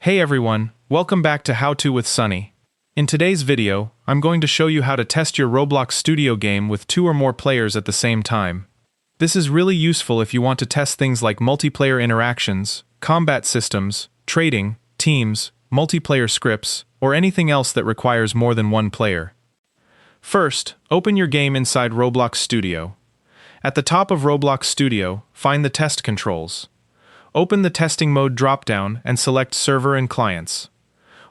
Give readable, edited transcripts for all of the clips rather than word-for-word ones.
Hey everyone, welcome back to How To with Sunny. In today's video, I'm going to show you how to test your Roblox Studio game with 2 or more players at the same time. This is really useful if you want to test things like multiplayer interactions, combat systems, trading, teams, multiplayer scripts, or anything else that requires more than one player. First, open your game inside Roblox Studio. At the top of Roblox Studio, find the test controls. Open the testing mode drop-down and select Server and Clients.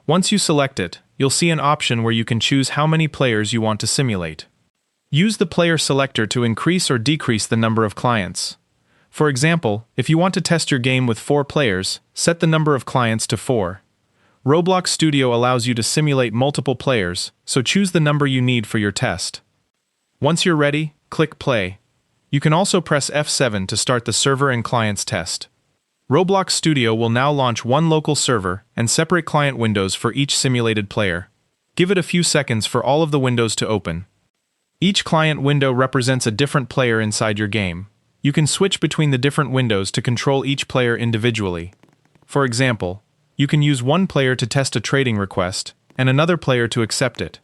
Once you select it, you'll see an option where you can choose how many players you want to simulate. Use the player selector to increase or decrease the number of clients. For example, if you want to test your game with 4 players, set the number of clients to 4. Roblox Studio allows you to simulate multiple players, so choose the number you need for your test. Once you're ready, click Play. You can also press F7 to start the Server and Clients test. Roblox Studio will now launch one local server and separate client windows for each simulated player. Give it a few seconds for all of the windows to open. Each client window represents a different player inside your game. You can switch between the different windows to control each player individually. For example, you can use one player to test a trading request and another player to accept it.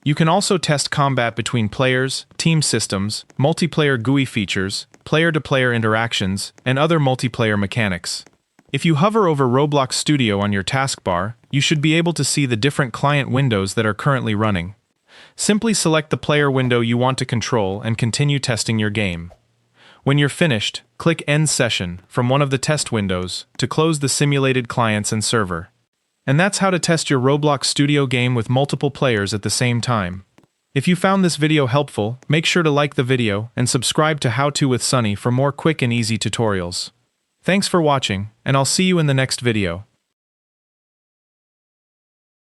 You can also test combat between players, team systems, multiplayer GUI features, player-to-player interactions, and other multiplayer mechanics. If you hover over Roblox Studio on your taskbar, you should be able to see the different client windows that are currently running. Simply select the player window you want to control and continue testing your game. When you're finished, click End Session from one of the test windows to close the simulated clients and server. And that's how to test your Roblox Studio game with multiple players at the same time. If you found this video helpful, make sure to like the video and subscribe to How To with Sunny for more quick and easy tutorials. Thanks for watching, and I'll see you in the next video.